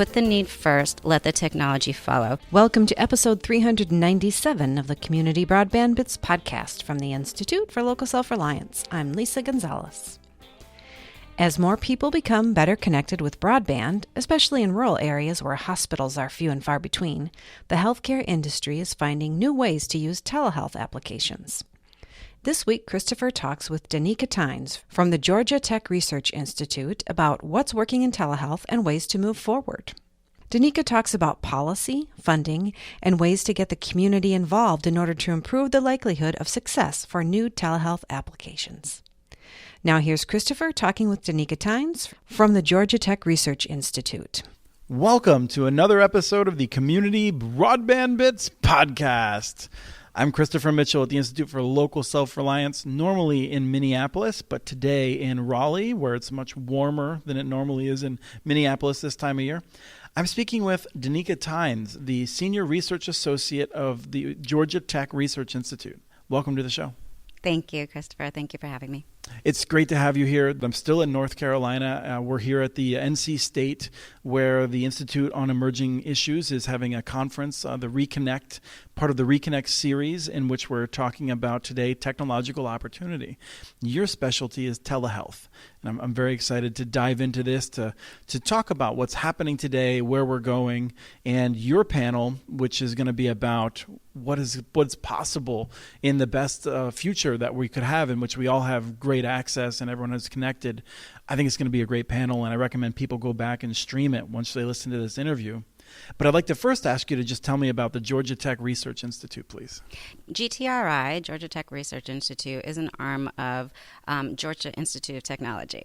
Put the need first, let the technology follow. Welcome to episode 397 of the Community Broadband Bits podcast from the Institute for Local Self-Reliance. I'm Lisa Gonzalez. As more people become better connected with broadband, especially in rural areas where hospitals are few and far between, the healthcare industry is finding new ways to use telehealth applications. This week, Christopher talks with Danika Tynes from the Georgia Tech Research Institute about what's working in telehealth and ways to move forward. Danika talks about policy, funding, and ways to get the community involved in order to improve the likelihood of success for new telehealth applications. Now here's Christopher talking with Danika Tynes from the Georgia Tech Research Institute. Welcome to another episode of the Community Broadband Bits podcast. I'm Christopher Mitchell at the Institute for Local Self-Reliance, normally in Minneapolis, but today in Raleigh, where it's much warmer than it normally is in Minneapolis this time of year. I'm speaking with Danika Tynes, the Senior Research Associate of the Georgia Tech Research Institute. Welcome to the show. Thank you, Christopher. Thank you for having me. It's great to have you here. I'm still in North Carolina. We're here at the NC State, where the Institute on Emerging Issues is having a conference, the Reconnect, part of the Reconnect series, in which we're talking about today technological opportunity. Your specialty is telehealth, and I'm very excited to dive into this, to talk about what's happening today, where we're going, and your panel, which is going to be about what's possible in the best future that we could have, in which we all have great access and everyone is connected. I think it's going to be a great panel, and I recommend people go back and stream it once they listen to this interview. But I'd like to first ask you to just tell me about the Georgia Tech Research Institute, please. GTRI, Georgia Tech Research Institute, is an arm of Georgia Institute of Technology.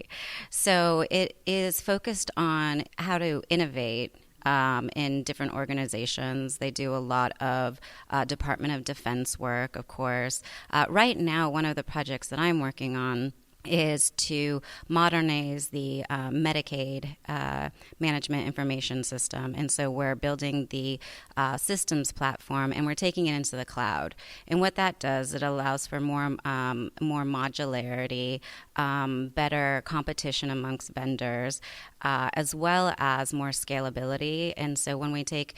So it is focused on how to innovate in different organizations. They do a lot of Department of Defense work, of course. Right now, one of the projects that I'm working on is to modernize the Medicaid management information system. And so we're building the systems platform, and we're taking it into the cloud. And what that does, it allows for more modularity, better competition amongst vendors, as well as more scalability. And so when we take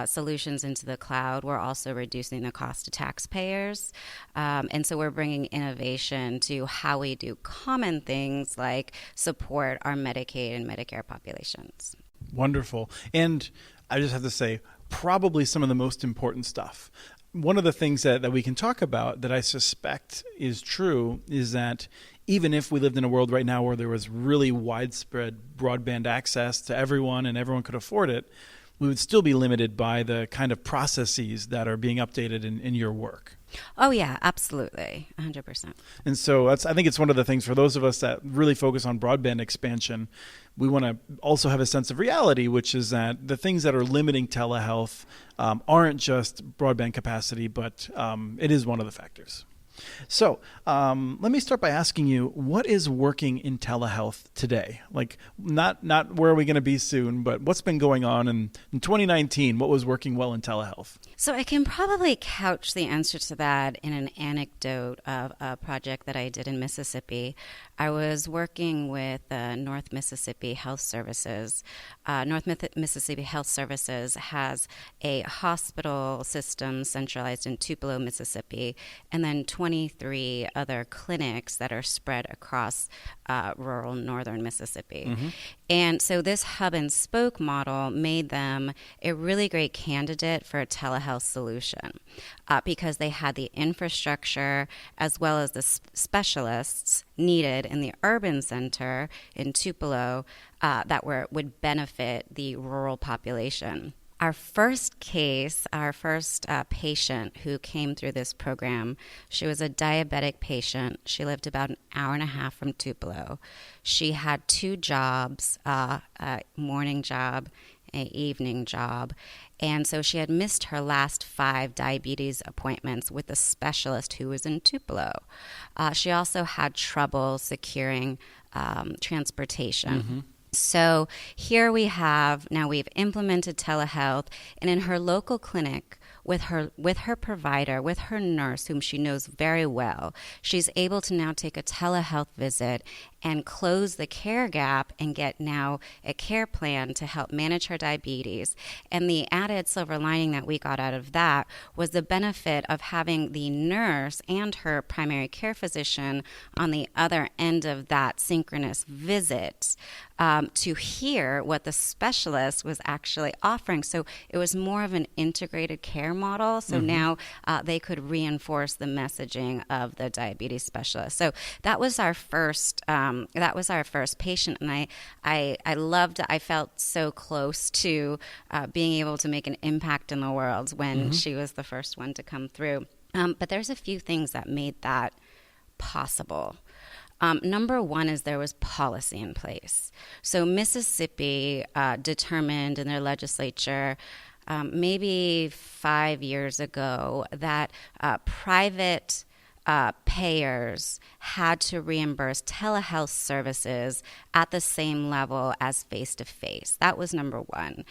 solutions into the cloud, we're also reducing the cost to taxpayers. And so we're bringing innovation to how we do common things like support our Medicaid and Medicare populations. Wonderful. And I just have to say, probably some of the most important stuff. One of the things that we can talk about that I suspect is true is that even if we lived in a world right now where there was really widespread broadband access to everyone and everyone could afford it, we would still be limited by the kind of processes that are being updated in your work. Oh, yeah, absolutely. 100%. And so I think it's one of the things for those of us that really focus on broadband expansion, we want to also have a sense of reality, which is that the things that are limiting telehealth aren't just broadband capacity, but it is one of the factors. So let me start by asking you, what is working in telehealth today? Like not where are we going to be soon, but what's been going on in 2019? What was working well in telehealth? So I can probably couch the answer to that in an anecdote of a project that I did in Mississippi. I was working with North Mississippi Health Services. Mississippi Health Services has a hospital system centralized in Tupelo, Mississippi, and then 23 other clinics that are spread across rural northern Mississippi. Mm-hmm. And so this hub and spoke model made them a really great candidate for a telehealth solution because they had the infrastructure as well as the specialists needed in the urban center in Tupelo that would benefit the rural population. Our first case, our first patient who came through this program, she was a diabetic patient. She lived about an hour and a half from Tupelo. She had two jobs, a morning job, an evening job. And so she had missed her last 5 diabetes appointments with a specialist who was in Tupelo. She also had trouble securing transportation. Mm-hmm. So here we have, now we've implemented telehealth, and in her local clinic, with her provider, with her nurse, whom she knows very well. She's able to now take a telehealth visit and close the care gap and get now a care plan to help manage her diabetes. And the added silver lining that we got out of that was the benefit of having the nurse and her primary care physician on the other end of that synchronous visit to hear what the specialist was actually offering. So it was more of an integrated care model. So now they could reinforce the messaging of the diabetes specialist. So that was our first. That was our first patient, and I loved it. I felt so close to being able to make an impact in the world when she was the first one to come through. But there's a few things that made that possible. Number one is there was policy in place. So Mississippi determined in their legislature maybe 5 years ago that private payers had to reimburse telehealth services at the same level as face-to-face. That was number one.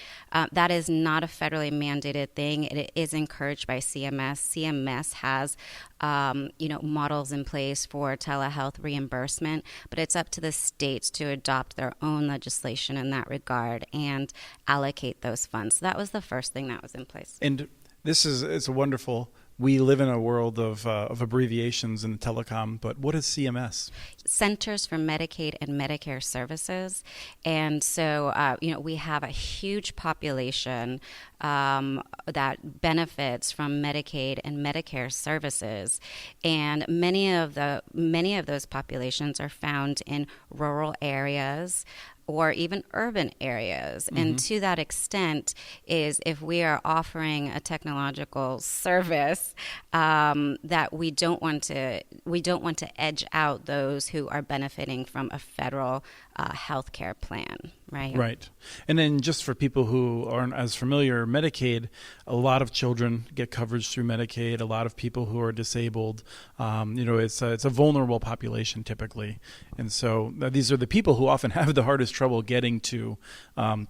That is not a federally mandated thing. It is encouraged by CMS. CMS has models in place for telehealth reimbursement, but it's up to the states to adopt their own legislation in that regard and allocate those funds. So that was the first thing that was in place. And it's a wonderful. We live in a world of abbreviations in telecom, but what is CMS? Centers for Medicaid and Medicare Services. And so, we have a huge population that benefits from Medicaid and Medicare services. And many of those populations are found in rural areas or even urban areas. And to that extent is if we are offering a technological service that we don't want to edge out those who are benefiting from a federal health care plan, right? Right. And then just for people who aren't as familiar, Medicaid, a lot of children get coverage through Medicaid, a lot of people who are disabled, it's a vulnerable population typically. And so these are the people who often have the hardest trouble getting to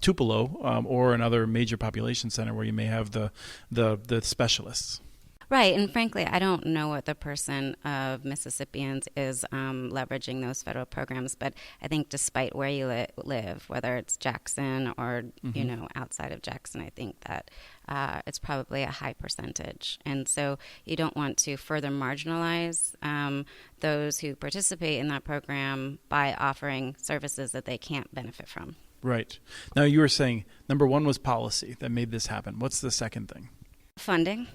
Tupelo or another major population center where you may have the specialists. Right, and frankly, I don't know what the person of Mississippians is leveraging those federal programs, but I think despite where you live, whether it's Jackson or, outside of Jackson, I think that it's probably a high percentage. And so you don't want to further marginalize those who participate in that program by offering services that they can't benefit from. Right. Now, you were saying number one was policy that made this happen. What's the second thing? Funding.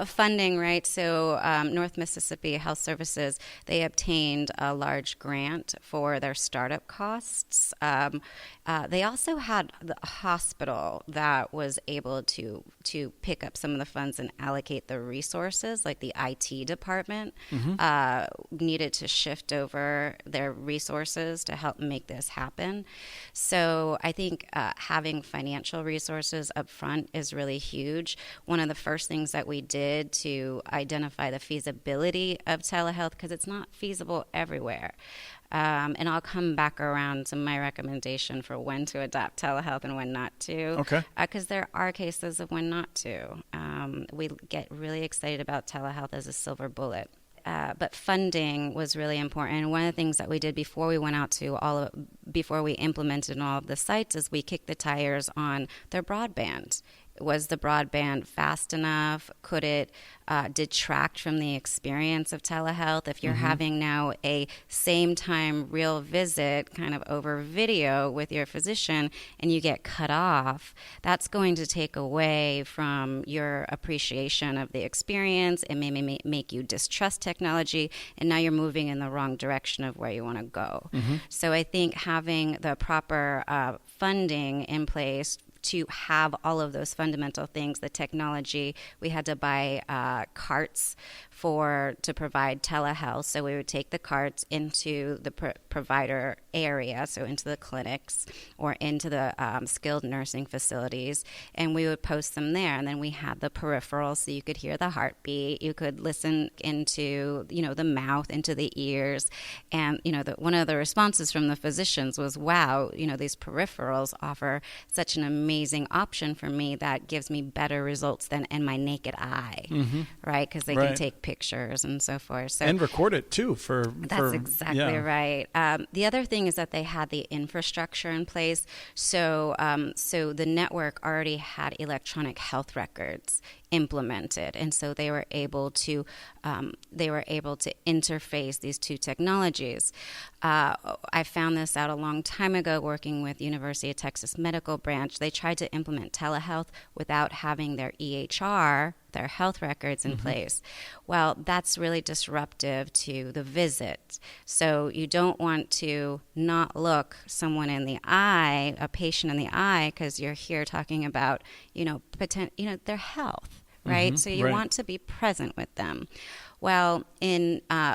Funding, right? So North Mississippi Health Services, they obtained a large grant for their startup costs. They also had the hospital that was able to pick up some of the funds and allocate the resources, like the IT department needed to shift over their resources to help make this happen. So I think having financial resources up front is really huge. One of the first things that we did to identify the feasibility of telehealth, because it's not feasible everywhere. And I'll come back around to my recommendation for when to adopt telehealth and when not to. Okay. Because there are cases of when not to. We get really excited about telehealth as a silver bullet. But funding was really important. And one of the things that we did before we went out to before we implemented all of the sites is we kicked the tires on their broadband. Was the broadband fast enough? Could it detract from the experience of telehealth? If you're having now a same time real visit kind of over video with your physician and you get cut off, that's going to take away from your appreciation of the experience. It may make you distrust technology, and now you're moving in the wrong direction of where you want to go. So I think having the proper funding in place to have all of those fundamental things, the technology, we had to buy carts to provide telehealth. So we would take the carts into the provider area, so into the clinics or into the skilled nursing facilities, and we would post them there. And then we had the peripherals, so you could hear the heartbeat, you could listen into, the mouth, into the ears. And, one of the responses from the physicians was, wow, these peripherals offer such an amazing amazing option for me that gives me better results than in my naked eye, right? Because they can take pictures and so forth. So, and record it too that's exactly right. The other thing is that they had the infrastructure in place. So the network already had electronic health records implemented, and so they were able to interface these two technologies. I found this out a long time ago working with University of Texas Medical Branch. They tried to implement telehealth without having their EHR, their health records in place. Well, that's really disruptive to the visit. So you don't want to not look someone in the eye, a patient in the eye, because you're here talking about, their health, right? So you want to be present with them. Well,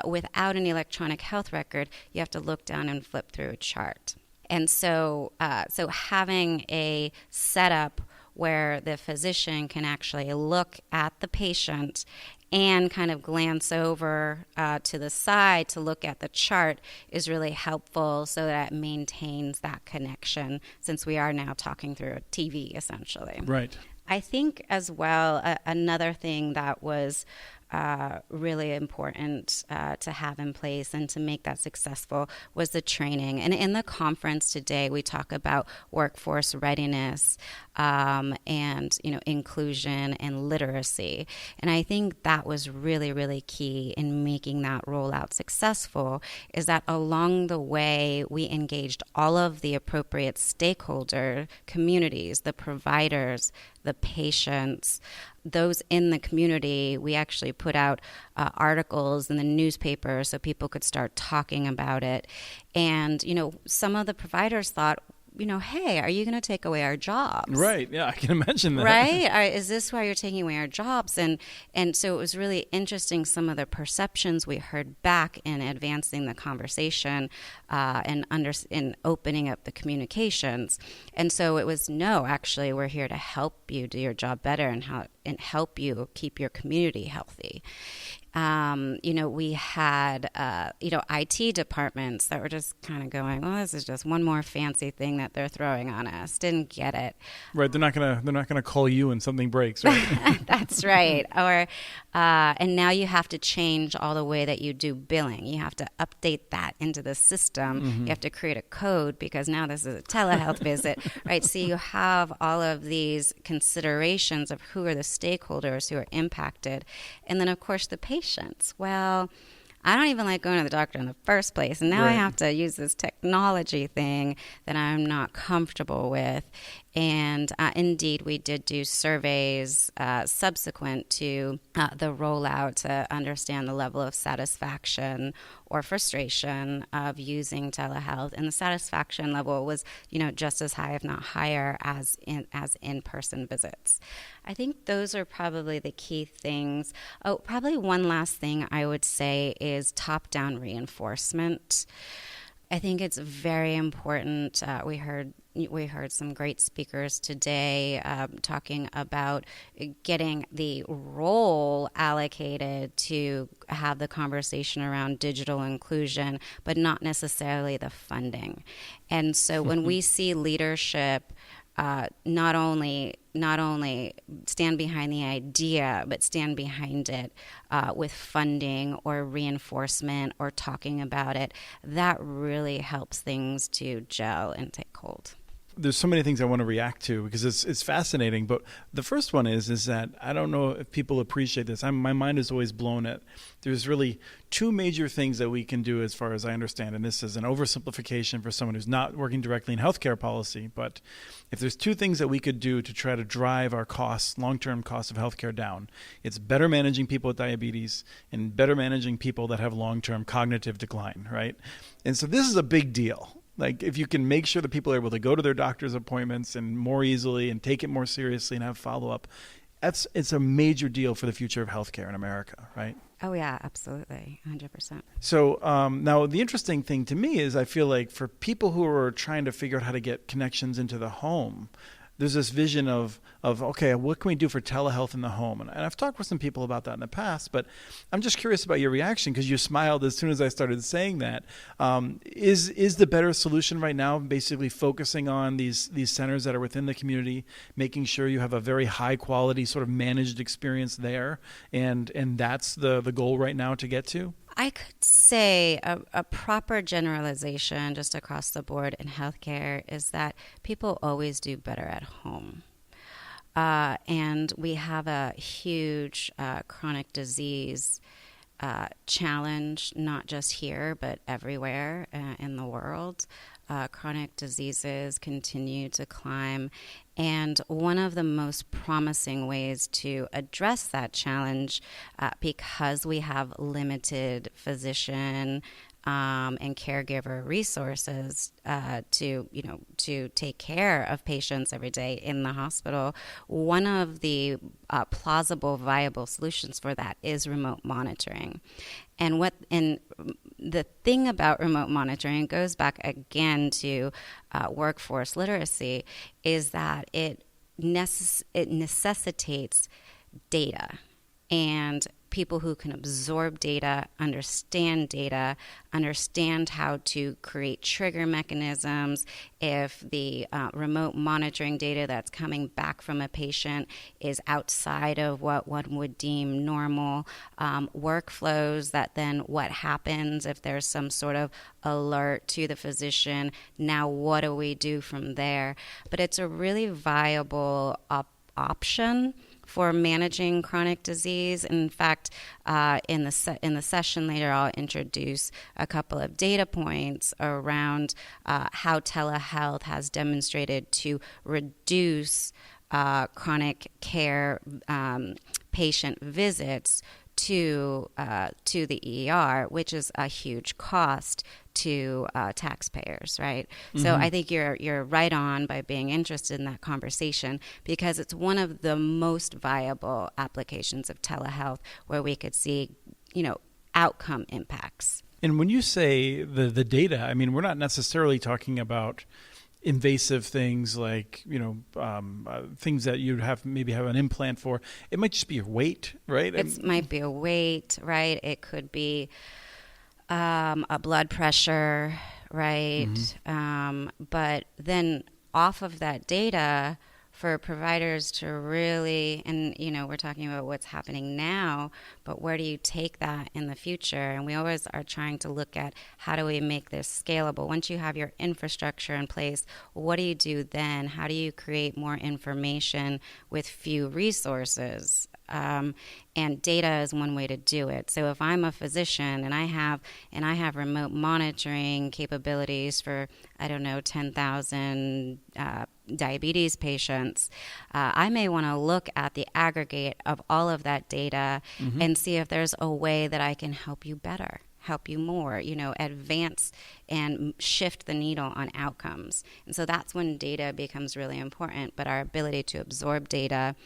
without an electronic health record, you have to look down and flip through a chart. And so having a setup where the physician can actually look at the patient and kind of glance over to the side to look at the chart is really helpful, so that it maintains that connection, since we are now talking through a TV, essentially. Right. I think as well, another thing that was really important to have in place and to make that successful was the training. And in the conference today, we talk about workforce readiness and inclusion and literacy. And I think that was really, really key in making that rollout successful, is that along the way, we engaged all of the appropriate stakeholder communities, the providers, the patients, those in the community. We actually put out articles in the newspaper so people could start talking about it. And, some of the providers thought, hey, are you going to take away our jobs? Right. Yeah, I can imagine that. Right? Is this why you're taking away our jobs? And so it was really interesting, some of the perceptions we heard back in advancing the conversation and opening up the communications. And so it was, no, actually, we're here to help you do your job better and help you keep your community healthy. We had, IT departments that were just kind of going, well, this is just one more fancy thing that they're throwing on us. Didn't get it. Right. They're not gonna call you when something breaks, right? That's right. Or, and now you have to change all the way that you do billing. You have to update that into the system. You have to create a code because now this is a telehealth visit, right? So you have all of these considerations of who are the stakeholders who are impacted. And then, of course, the patients. Well, I don't even like going to the doctor in the first place. And now I have to use this technology thing that I'm not comfortable with. And indeed, we did do surveys subsequent to the rollout to understand the level of satisfaction or frustration of using telehealth. And the satisfaction level was, just as high, if not higher, as in-person visits. I think those are probably the key things. Oh, probably one last thing I would say is top-down reinforcement. I think it's very important. We heard some great speakers today talking about getting the role allocated to have the conversation around digital inclusion, but not necessarily the funding. And so when we see leadership not only stand behind the idea, but stand behind it with funding or reinforcement or talking about it, that really helps things to gel and take hold. There's so many things I want to react to because it's fascinating. But the first one is that I don't know if people appreciate this. My mind is always blown at. There's really two major things that we can do as far as I understand, and this is an oversimplification for someone who's not working directly in healthcare policy. But if there's two things that we could do to try to drive our costs, long-term costs of healthcare down, it's better managing people with diabetes and better managing people that have long-term cognitive decline, right? And so this is a big deal. Like if you can make sure that people are able to go to their doctor's appointments and more easily and take it more seriously and have follow-up, it's a major deal for the future of healthcare in America, right? Oh, yeah, absolutely. 100%. So now the interesting thing to me is I feel like for people who are trying to figure out how to get connections into the home, there's this vision of okay, what can we do for telehealth in the home? And I've talked with some people about that in the past, but I'm just curious about your reaction, because you smiled as soon as I started saying that. Is the better solution right now basically focusing on these centers that are within the community, making sure you have a very high quality sort of managed experience there, and that's the goal right now to get to? I could say a proper generalization just across the board in healthcare is that people always do better at home. And we have a huge chronic disease challenge, not just here, but everywhere in the world. Chronic diseases continue to climb. And one of the most promising ways to address that challenge, because we have limited physician and caregiver resources to take care of patients every day in the hospital, one of the plausible, viable solutions for that is remote monitoring. And the thing about remote monitoring goes back again to workforce literacy, is that it necessitates data, and people who can absorb data, understand how to create trigger mechanisms. If the remote monitoring data that's coming back from a patient is outside of what one would deem normal, workflows, that then what happens if there's some sort of alert to the physician, now what do we do from there? But it's a really viable option for managing chronic disease. In fact, in the session later, I'll introduce a couple of data points around how telehealth has demonstrated to reduce chronic care patient visits to the ER, which is a huge cost to taxpayers, right? Mm-hmm. So I think you're right on by being interested in that conversation, because it's one of the most viable applications of telehealth where we could see, outcome impacts. And when you say the data, I mean, we're not necessarily talking about invasive things like, things that you'd maybe have an implant for. It might just be your weight, right? It might be a weight, right? It could be a blood pressure, right? Mm-hmm. But then off of that data, for providers to really, and we're talking about what's happening now, but where do you take that in the future? And we always are trying to look at how do we make this scalable. Once you have your infrastructure in place, what do you do then? How do you create more information with few resources? And data is one way to do it. So if I'm a physician and I have remote monitoring capabilities for 10,000 diabetes patients, I may want to look at the aggregate of all of that data, mm-hmm. and see if there's a way that I can help you better, help you more, advance and shift the needle on outcomes. And so that's when data becomes really important. But our ability to absorb data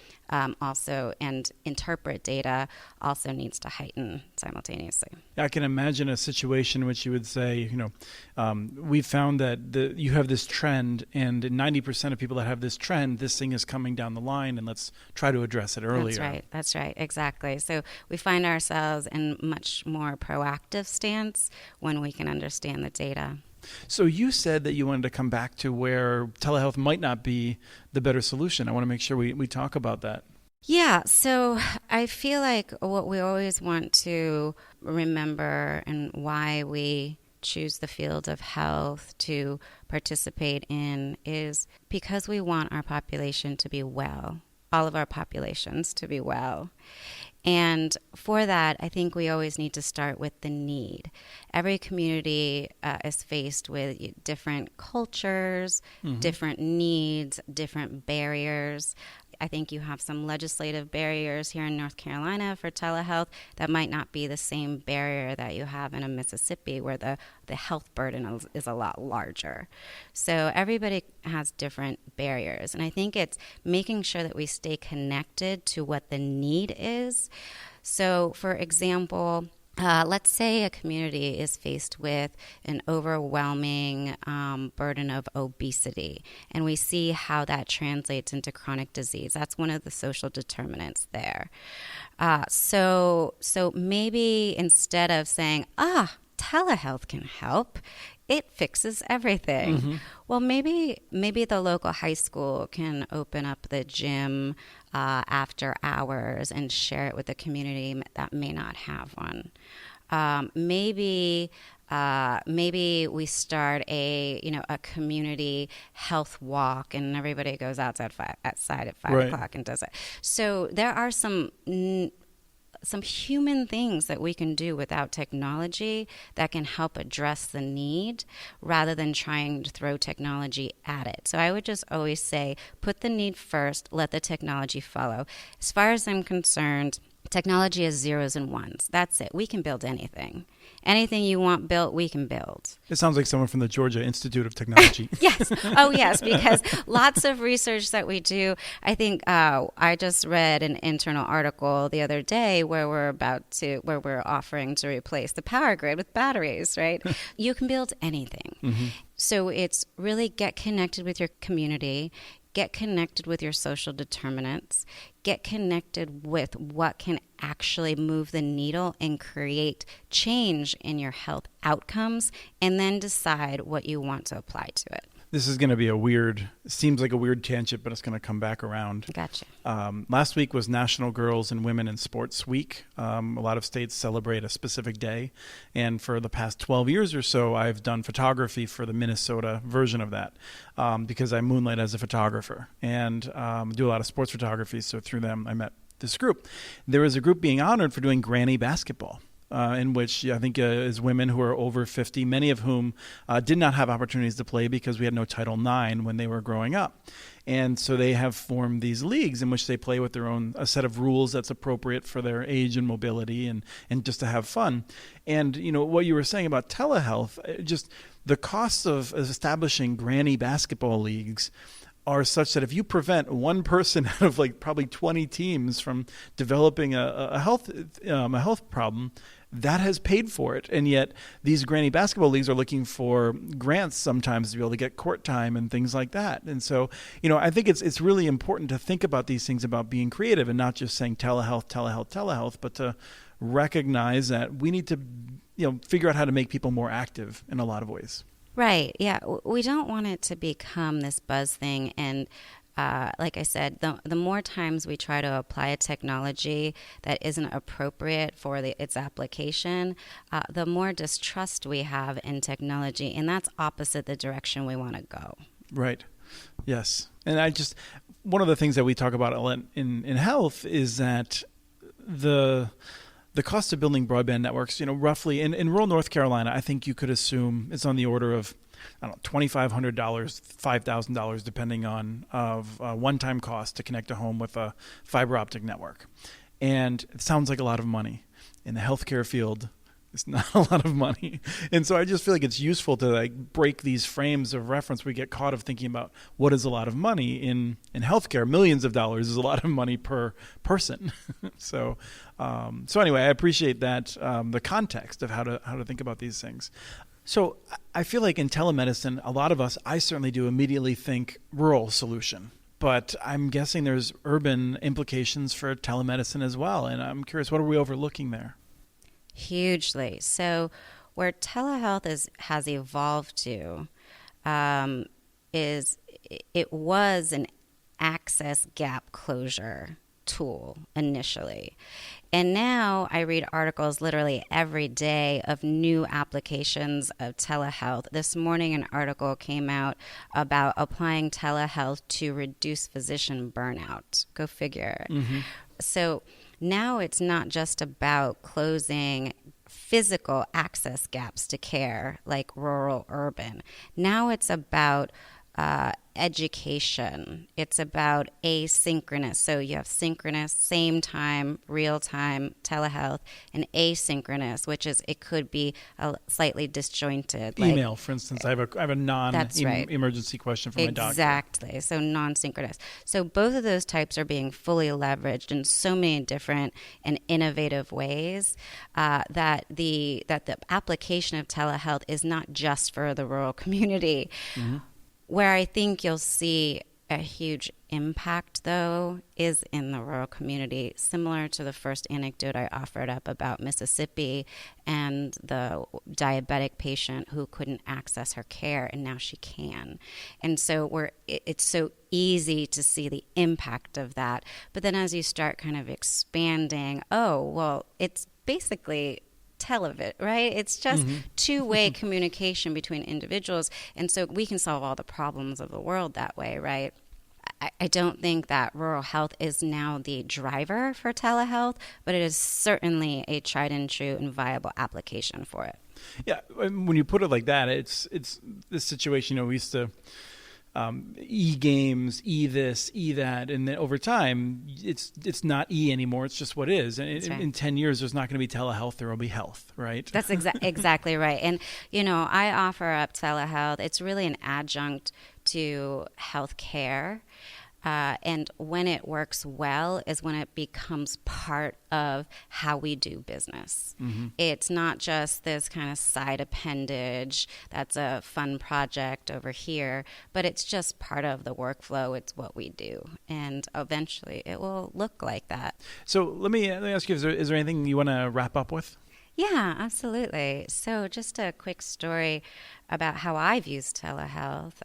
also and interpret data also needs to heighten simultaneously. I can imagine a situation in which you would say, we found that you have this trend, and 90% of people that have this trend, this thing is coming down the line, and let's try to address it earlier. That's right, exactly. So we find ourselves in much more proactive stance when we can understand the data. So you said that you wanted to come back to where telehealth might not be the better solution. I want to make sure we talk about that. Yeah, so I feel like what we always want to remember and why we choose the field of health to participate in is because we want our population to be well, all of our populations to be well. And for that, I think we always need to start with the need. Every community is faced with different cultures, mm-hmm. different needs, different barriers. I think you have some legislative barriers here in North Carolina for telehealth that might not be the same barrier that you have in a Mississippi, where the health burden is a lot larger. So everybody has different barriers. And I think it's making sure that we stay connected to what the need is. So, for example, Let's say a community is faced with an overwhelming burden of obesity, and we see how that translates into chronic disease. That's one of the social determinants there. So maybe instead of saying, telehealth can help, it fixes everything. Mm-hmm. Well, maybe the local high school can open up the gym after hours and share it with the community that may not have one. Maybe we start a community health walk, and everybody goes outside at 5 Right. o'clock and does it. So there are some human things that we can do without technology that can help address the need rather than trying to throw technology at it. So I would just always say, put the need first, let the technology follow. As far as I'm concerned, technology is zeros and ones. That's it. We can build anything. Anything you want built, we can build. It sounds like someone from the Georgia Institute of Technology. Yes. Oh, yes, because lots of research that we do. I think I just read an internal article the other day where we're offering to replace the power grid with batteries, right? You can build anything. Mm-hmm. So it's really get connected with your community, get connected with your social determinants, get connected with what can actually move the needle and create change in your health outcomes, and then decide what you want to apply to it. This is going to be seems like a weird tangent, but it's going to come back around. Gotcha. Last week was National Girls and Women in Sports Week. A lot of states celebrate a specific day. And for the past 12 years or so, I've done photography for the Minnesota version of that because I moonlight as a photographer and do a lot of sports photography. So through them, I met this group. There was a group being honored for doing granny basketball. In which I think is women who are over 50, many of whom did not have opportunities to play because we had no Title IX when they were growing up. And so they have formed these leagues in which they play with a set of rules that's appropriate for their age and mobility and just to have fun. And, what you were saying about telehealth, just the costs of establishing granny basketball leagues are such that if you prevent one person out of probably 20 teams from developing a health problem, that has paid for it. And yet these granny basketball leagues are looking for grants sometimes to be able to get court time and things like that. And so, I think it's really important to think about these things about being creative and not just saying telehealth, but to recognize that we need to, figure out how to make people more active in a lot of ways. Right. Yeah. We don't want it to become this buzz thing. And like I said, the more times we try to apply a technology that isn't appropriate for its application, the more distrust we have in technology. And that's opposite the direction we want to go. Right. Yes. And one of the things that we talk about in health is that the cost of building broadband networks, roughly in rural North Carolina, I think you could assume it's on the order of, $2,500, $5,000, depending on one-time cost to connect a home with a fiber optic network. And it sounds like a lot of money. In the healthcare field, it's not a lot of money. And so I just feel like it's useful to break these frames of reference. We get caught of thinking about what is a lot of money in healthcare. Millions of dollars is a lot of money per person. So anyway, I appreciate that, the context of how to think about these things. So I feel like in telemedicine, a lot of us, I certainly do immediately think rural solution. But I'm guessing there's urban implications for telemedicine as well. And I'm curious, what are we overlooking there? Hugely. So where telehealth has evolved to is it was an access gap closure tool initially. And now I read articles literally every day of new applications of telehealth. This morning, an article came out about applying telehealth to reduce physician burnout. Go figure. Mm-hmm. So now it's not just about closing physical access gaps to care like rural, urban. Now it's about education. It's about asynchronous. So you have synchronous, same time, real time telehealth, and asynchronous, which is it could be a slightly disjointed. Email, for instance. I have a non-emergency question for my doctor. Exactly. So non-synchronous. So both of those types are being fully leveraged in so many different and innovative ways that the application of telehealth is not just for the rural community. Mm-hmm. Where I think you'll see a huge impact, though, is in the rural community, similar to the first anecdote I offered up about Mississippi and the diabetic patient who couldn't access her care, and now she can. And so it's so easy to see the impact of that. But then as you start kind of expanding, it's basically television, right? It's just two-way communication between individuals. And so we can solve all the problems of the world that way, right? I don't think that rural health is now the driver for telehealth, but it is certainly a tried and true and viable application for it. Yeah, when you put it like that, it's this situation, we used to e-games, e-this, e-that, and then over time, it's not e anymore. It's just what is. And in 10 years, there's not going to be telehealth. There will be health, right? That's exactly right. And, I offer up telehealth. It's really an adjunct to health care. And when it works well is when it becomes part of how we do business. Mm-hmm. It's not just this kind of side appendage that's a fun project over here, but it's just part of the workflow. It's what we do. And eventually it will look like that. So let me ask you, is there anything you want to wrap up with? Yeah, absolutely. So just a quick story about how I've used telehealth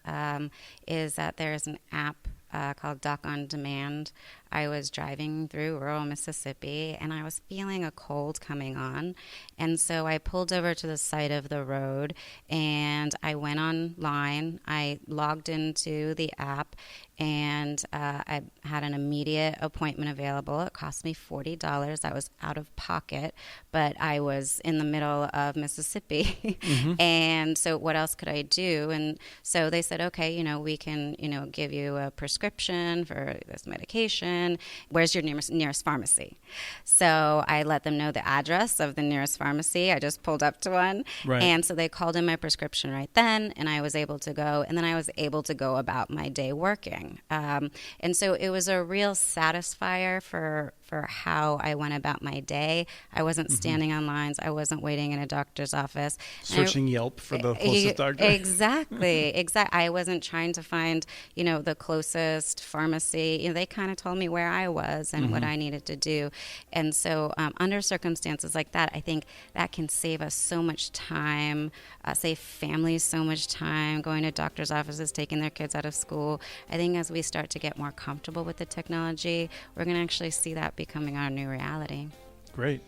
is that there's an app called Doc on Demand. I was driving through rural Mississippi and I was feeling a cold coming on. And so I pulled over to the side of the road and I went online. I logged into the app and I had an immediate appointment available. It cost me $40. I was out of pocket, but I was in the middle of Mississippi. Mm-hmm. And so what else could I do? And so they said, okay, we can, give you a prescription for this medication. Where's your nearest pharmacy? So I let them know the address of the nearest pharmacy. I just pulled up to one. Right. And so they called in my prescription right then, and I was able to go. And then I was able to go about my day working. And so it was a real satisfier for how I went about my day. I wasn't standing on lines. I wasn't waiting in a doctor's office. Searching Yelp for the closest doctor. Exactly. I wasn't trying to find, the closest pharmacy. They kind of told me where I was and what I needed to do. And so under circumstances like that, I think that can save us so much time, save families so much time, going to doctor's offices, taking their kids out of school. I think as we start to get more comfortable with the technology, we're going to actually see that becoming our new reality. Great.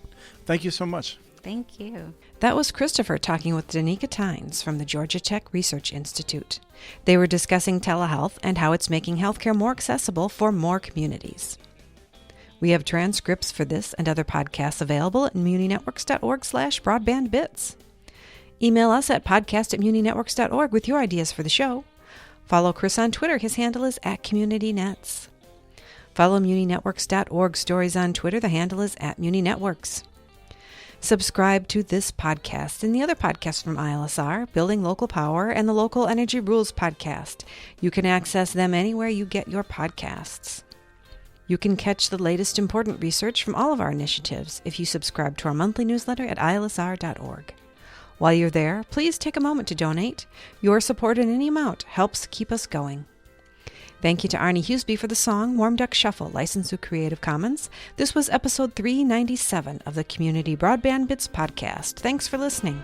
Thank you so much. Thank you. That was Christopher talking with Danika Tynes from the Georgia Tech Research Institute. They were discussing telehealth and how it's making healthcare more accessible for more communities. We have transcripts for this and other podcasts available at muninetworks.org/broadbandbits. Email us at podcast@muninetworks.org with your ideas for the show. Follow Chris on Twitter. His handle is @CommunityNets. Follow muninetworks.org stories on Twitter. The handle is @muninetworks. Subscribe to this podcast and the other podcasts from ILSR, Building Local Power, and the Local Energy Rules podcast. You can access them anywhere you get your podcasts. You can catch the latest important research from all of our initiatives if you subscribe to our monthly newsletter at ilsr.org. While you're there, please take a moment to donate. Your support in any amount helps keep us going. Thank you to Arnie Huseby for the song Warm Duck Shuffle, licensed through Creative Commons. This was episode 397 of the Community Broadband Bits podcast. Thanks for listening.